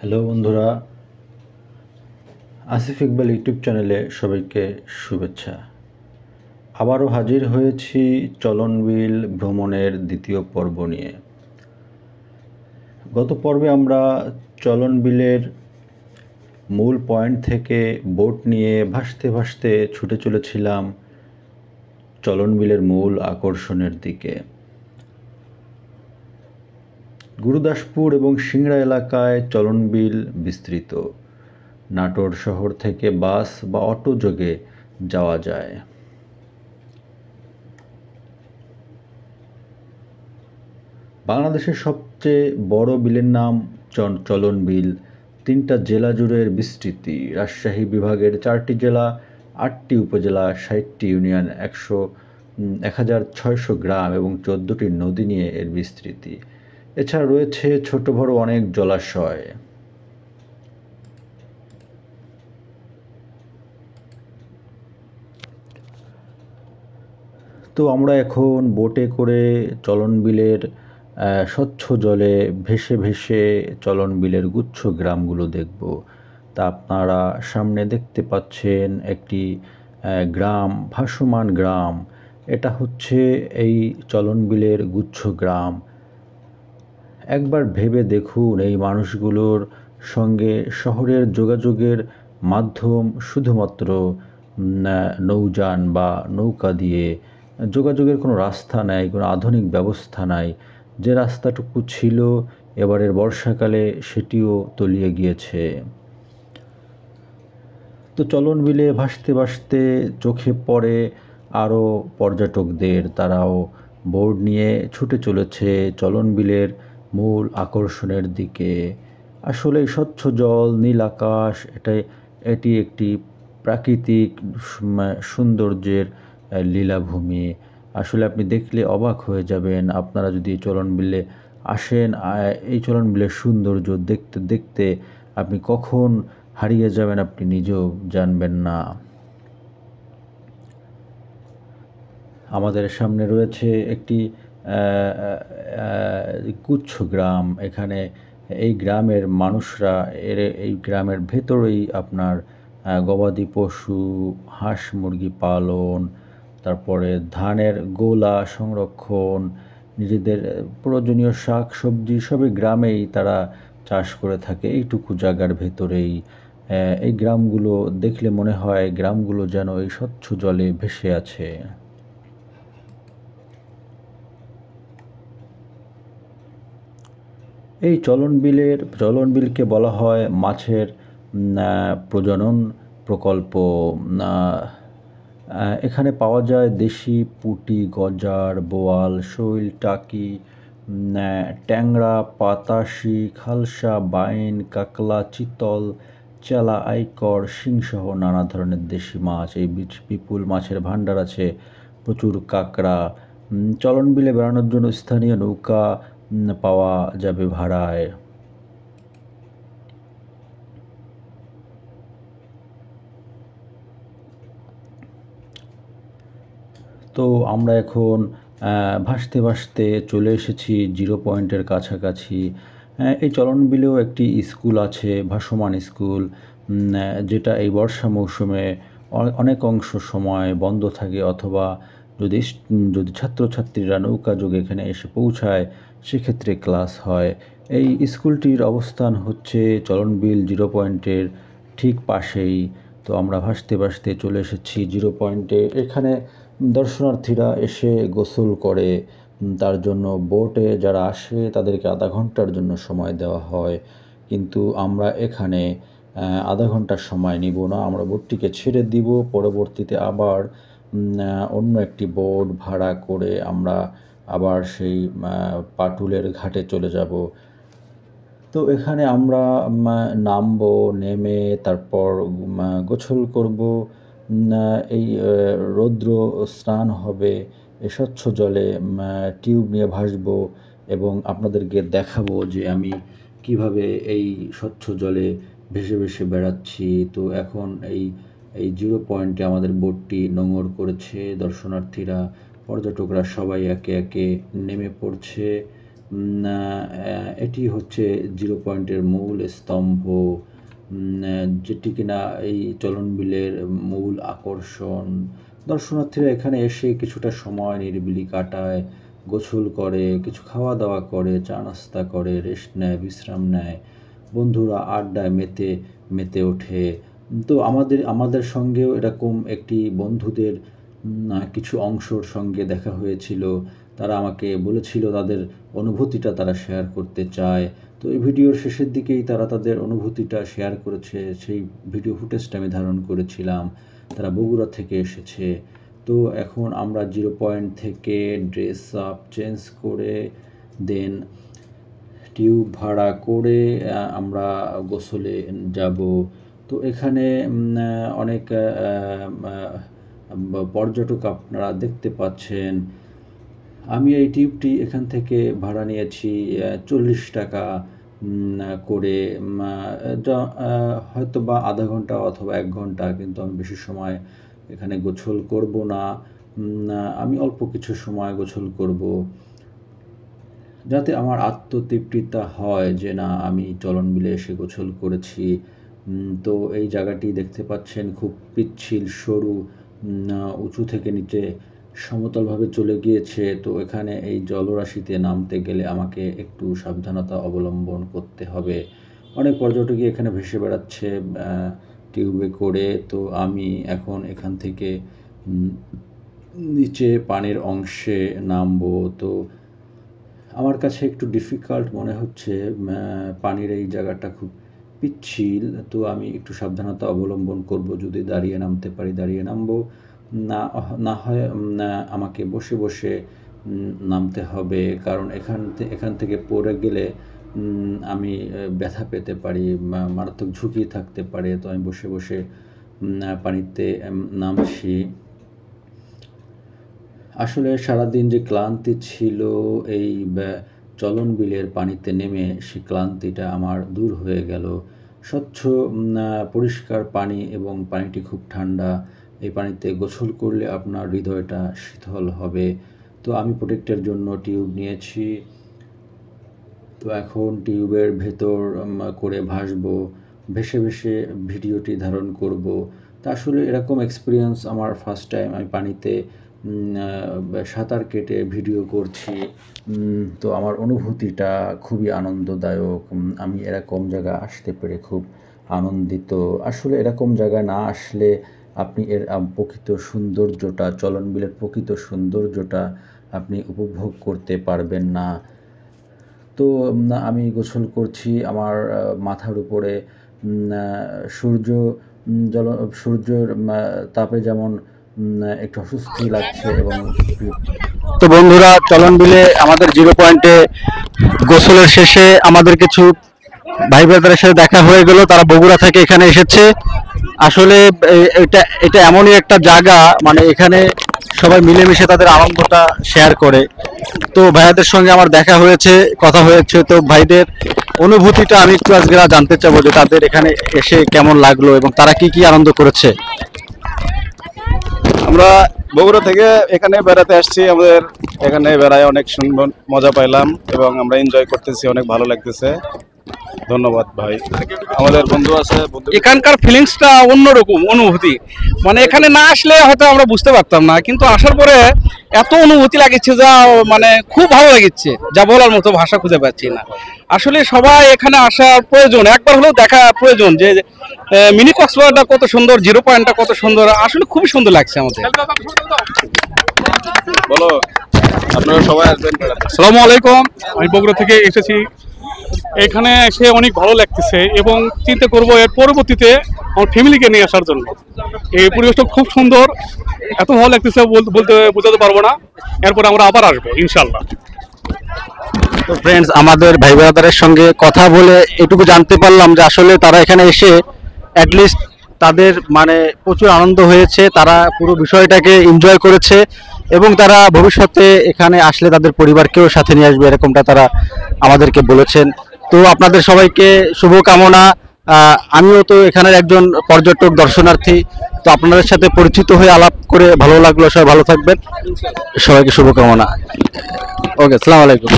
Hello বন্ধুরা, Asif Iqbal YouTube চ্যানেলে সবাইকে শুভেচ্ছা। আবারও হাজির হয়েছি চলনবিল ভ্রমণের দ্বিতীয় পর্ব নিয়ে। গত পর্বে আমরা চলনবিলের মূল পয়েন্ট থেকে বোট নিয়ে ভাসতে ভাসতে ছুটে চলেছিলাম চলনবিলের মূল আকর্ষণের দিকে। গুরুদাসপুর এবং সিংড়া এলাকায় চলনবিল বিস্তৃত। নাটোর শহর থেকে বাস বা অটো যোগে যাওয়া যায়। বাংলাদেশের সবচেয়ে বড় বিলের নাম চলনবিল। 3টা জেলা জুড়ে এর বিস্তৃতি। রাজশাহী বিভাগের 4টি জেলা, 8টি উপজেলা, 60টি ইউনিয়ন, 1600 গ্রাম এবং 14টি নদী নিয়ে এর বিস্তৃতি। এছাড়া রয়েছে ছোট বড় অনেক জলাশয়। তো আমরা এখন বোটে করে চলনবিলের স্বচ্ছ জলে ভেসে ভেসে চলনবিলের গুচ্ছ গ্রামগুলো দেখব। তা আপনারা সামনে দেখতে পাচ্ছেন একটি গ্রাম, ভাসমান গ্রাম। এটা হচ্ছে এই চলনবিলের গুচ্ছ গ্রাম। একবার ভেবে দেখুন, এই মানুষগুলোর সঙ্গে শহরের যোগাযোগের মাধ্যম শুধুমাত্র নৌযান বা নৌকা দিয়ে। যোগাযোগের কোনো রাস্তা নাই, কোনো আধুনিক ব্যবস্থা নাই। যে রাস্তাটুকু ছিল এবারের বর্ষাকালে সেটিও তলিয়ে গিয়েছে। তো চলনবিলে ভাসতে ভাসতে চোখে পড়ে আরও পর্যটকদের। তারাও বোর্ড নিয়ে ছুটে চলেছে চলনবিলের মূল আকর্ষণের দিকে। আসলে স্বচ্ছ জল, নীল আকাশ, এটি একটি প্রাকৃতিক সৌন্দর্যের লীলাভূমি। আসলে আপনি দেখলে অবাক হয়ে যাবেন। আপনারা যদি চলনবিলে আসেন, এই চলনবিলের সৌন্দর্য দেখতে দেখতে আপনি কখন হারিয়ে যাবেন আপনি নিজেও জানবেন না। আমাদের সামনে রয়েছে একটি গুচ্ছ গ্রাম। এখানে এই গ্রামের মানুষরা এই গ্রামের ভেতরেই আপনার গবাদি পশু, হাঁস মুরগি পালন, তারপরে ধানের গোলা সংরক্ষণ, নিজেদের প্রয়োজনীয় শাক সবজি সবই গ্রামেই তারা চাষ করে থাকে। এইটুকু জায়গার ভেতরেই এই গ্রামগুলো দেখলে মনে হয় গ্রামগুলো যেন এই স্বচ্ছ জলে ভেসে আছে। এই চলনবিলকে বলা হয় মাছের প্রজনন প্রকল্প। এখানে পাওয়া যায় দেশি পুঁটি, গজার, বোয়াল, শৈল, টাকি, ট্যাংরা, পাতাশি, খালসা, বাইন, কাকলা, চিতল, চেলা, আইকর, শিংসহ নানা ধরনের দেশি মাছ। এই বিপুল মাছের ভাণ্ডার আছে, প্রচুর কাঁকড়া। চলনবিলে বেড়ানোর জন্য স্থানীয় নৌকা পাওয়া যাবে ভাড়ায়। তো আমরা এখন ভাসতে ভাসতে চলে এসেছি জিরো পয়েন্টের কাছাকাছি। এই চলনবিলেও একটি স্কুল আছে, ভাসমান স্কুল, যেটা এই বর্ষা মৌসুমে অনেক অংশ সময় বন্ধ থাকে, অথবা যদি যদি ছাত্রছাত্রীরা নৌকা যোগে এখানে এসে পৌঁছায় সেক্ষেত্রে ক্লাস হয়। এই স্কুলটির অবস্থান হচ্ছে চলনবিল জিরো পয়েন্টের ঠিক পাশেই। তো আমরা ভাসতে ভাসতে চলে এসেছি জিরো পয়েন্টে। এখানে দর্শনার্থীরা এসে গোসল করে। তার জন্য বোটে যারা আসে তাদেরকে আধা ঘন্টার জন্য সময় দেওয়া হয়। কিন্তু আমরা এখানে আধা ঘন্টার সময় নিব না, আমরা বোটটিকে ছেড়ে দিব। পরবর্তীতে আবার অন্য একটি বোট ভাড়া করে আমরা আবার সেই পাটুলের ঘাটে চলে যাব। তো এখানে আমরা নামবো, নেমে তারপর গোসল করব, এই রৌদ্র স্নান হবে, এই স্বচ্ছ জলে টিউব নিয়ে ভাসবো এবং আপনাদেরকে দেখাবো যে আমি কিভাবে এই স্বচ্ছ জলে ভেসে ভেসে বেড়াচ্ছি। তো এখন এই জিরো পয়েন্টে আমাদের বোটটি নোঙর করেছে। দর্শনার্থীরা, পর্যটকরা সবাই একে একে নেমে পড়ছে। এটি হচ্ছে জিরো পয়েন্টের মূল স্তম্ভ, যেটি কিনা এই চলন বিলের মূল আকর্ষণ। দর্শনার্থীরা এখানে এসে কিছুটা সময় নিরিবিলি কাটায়, গোসল করে, কিছু খাওয়া দাওয়া করে, চা নাস্তা করে, রেস্ট নেয়, বিশ্রাম নেয়, বন্ধুরা আড্ডায় মেতে মেতে ওঠে। তো আমাদের সঙ্গেও এরকম একটি বন্ধুদের কিছু অংশর সঙ্গে দেখা হয়েছিল। তারা আমাকে বলেছিল তাদের অনুভূতিটা তারা শেয়ার করতে চায়। তো এই ভিডিওর শেষের দিকেই তারা তাদের অনুভূতিটা শেয়ার করেছে, সেই ভিডিও ফুটেজটা আমি ধারণ করেছিলাম। তারা বগুড়া থেকে এসেছে। তো এখন আমরা জিরো পয়েন্ট থেকে ড্রেস আপ চেঞ্জ করে দেন টিউব ভাড়া করে আমরা গোসলে যাব। তো এখানে অনেক পর্যটক আপনারা দেখতে পাচ্ছেন। আমি এই টিউবটি এখান থেকে ভাড়া নিয়েছি 40 টাকা করে, হয়তো বা আধা ঘন্টা অথবা 1 ঘন্টা, কিন্তু আমি বেশি সময় এখানে গোসল করব না। আমি অল্প কিছু সময় গোসল করব, যাতে আমার আত্মতৃপ্তিটা হয় যে না, আমি চলন বিলে এসে গোসল করেছি। তো এই জায়গাটি দেখতে পাচ্ছেন খুব পিচ্ছিল, সরু, উঁচু থেকে নিচে সমতলভাবে চলে গিয়েছে। তো এখানে এই জলরাশিতে নামতে গেলে আমাকে একটু সাবধানতা অবলম্বন করতে হবে। অনেক পর্যটকই এখানে ভেসে বেড়াচ্ছে টিউবে করে। তো আমি এখন এখান থেকে নিচে পানির অংশে নামবো। তো আমার কাছে একটু ডিফিকাল্ট মনে হচ্ছে, পানির এই জায়গাটা খুব পিচ্ছিল। তো আমি একটু সাবধানতা অবলম্বন করব, যদি দাঁড়িয়ে নামতে পারি দাঁড়িয়ে নামবো, না হয় আমাকে বসে বসে নামতে হবে, কারণ এখান থেকে পড়ে গেলে আমি ব্যথা পেতে পারি, মারাত্মক ঝুঁকি থাকতে পারে। তো আমি বসে বসে পানিতে নামছি। আসলে সারাদিন যে ক্লান্তি ছিল, এই চলন বিলের পানিতে নেমে সেই ক্লান্তিটা আমার দূর হয়ে গেল। স্বচ্ছ পরিষ্কার পানি এবং পানিটি খুব ঠান্ডা। এই পানিতে গোসল করলে আপনার হৃদয়টা শীতল হবে। তো আমি প্রোটেক্টের জন্য টিউব নিয়েছি। তো এখন টিউবের ভেতর করে ভাসবো, ভেসে ভেসে ভিডিওটি ধারণ করব। তা আসলে এরকম এক্সপিরিয়েন্স আমার ফার্স্ট টাইম। আমি পানিতে সাঁতার কেটে ভিডিও করছি। তো আমার অনুভূতিটা খুবই আনন্দদায়ক। আমি এরকম জায়গা আসতে পেরে খুব আনন্দিত। আসলে এরকম জায়গায় না আসলে আপনি এর প্রকৃত সৌন্দর্যটা, চলন বিলের প্রকৃত সৌন্দর্যটা আপনি উপভোগ করতে পারবেন না। তো আমি গোসল করছি, আমার মাথার উপরে সূর্যের তাপে যেমন একটু অস্বস্তি লাগছে। এবং তো বন্ধুরা, চলন বিলে আমাদের জিরো পয়েন্টে গোসলের শেষে আমাদের কিছু ভাই ব্রাদারের সাথে দেখা হয়ে গেল। তারা বগুড়া থেকে এখানে এসেছে। আসলে এটা এমনই একটা জায়গা, মানে এখানে সবাই মিলেমিশে তাদের আনন্দটা শেয়ার করে। তো ভাইয়াদের সঙ্গে আমার দেখা হয়েছে, কথা হয়েছে। তো ভাইদের অনুভূতিটা আমি একটু আজকে জানতে চাবো যে তাদের এখানে এসে কেমন লাগলো এবং তারা কি কি আনন্দ করেছে। আমরা বগুড়া থেকে এখানে বেড়াতে আসছি। আমাদের এখানে বেড়ায় অনেক সুন্দর মজা পাইলাম এবং আমরা এনজয় করতেছি, অনেক ভালো লাগতেছে। ধন্যবাদ ভাই। আমাদের বন্ধু আছে, এখানকার ফিলিংসটা অন্যরকম অনুভূতি, মানে এখানে না আসলে হয়তো আমরা বুঝতে পারতাম না, কিন্তু আসার পরে এত অনুভূতি লাগছে, যা মানে খুব ভালো লাগছে, যা বলার মতো ভাষা খুঁজে পাচ্ছি না। আসলে সবাই এখানে আসার প্রয়োজন, একবার হলেও দেখা প্রয়োজন যে মিনি কক্সবাজারটা কত সুন্দর, জিরো পয়েন্টটা কত সুন্দর। আসলে খুবই সুন্দর লাগছে আমাদের। বলো, আপনারা সবাই আসবেন বেড়াতে। আসসালামু আলাইকুম, আমি বগুড়া থেকে এসেছি। এখানে এসে অনেক ভালো লাগতেছে এবং চিন্তা করব এর পরবর্তীতে আমার ফ্যামিলিকে নিয়ে আসার জন্য। এই পরিবেশটা খুব সুন্দর, এত ভালো লাগতেছে বলতে বোঝাতে পারবো না। এরপরে আমরা আবার আসবো ইনশাল্লাহ। তো ফ্রেন্ডস, আমাদের ভাই ব্রাদারের সঙ্গে কথা বলে এটুকু জানতে পারলাম যে আসলে তারা এখানে এসে অ্যাটলিস্ট তাদের মানে প্রচুর আনন্দ হয়েছে, তারা পুরো বিষয়টাকে এনজয় করেছে এবং তারা ভবিষ্যতে এখানে আসলে তাদের পরিবারকেও সাথে নিয়ে আসবে, এরকমটা তারা আমাদেরকে বলেছেন। তো আপনাদের সবাইকে শুভকামনা। আমিও তো এখানের একজন পর্যটক, দর্শনার্থী। তো আপনাদের সাথে পরিচিত হয়ে আলাপ করে ভালো লাগলো। সবাই ভালো থাকবেন, সবাইকে শুভকামনা। ওকে, আসসালামু আলাইকুম।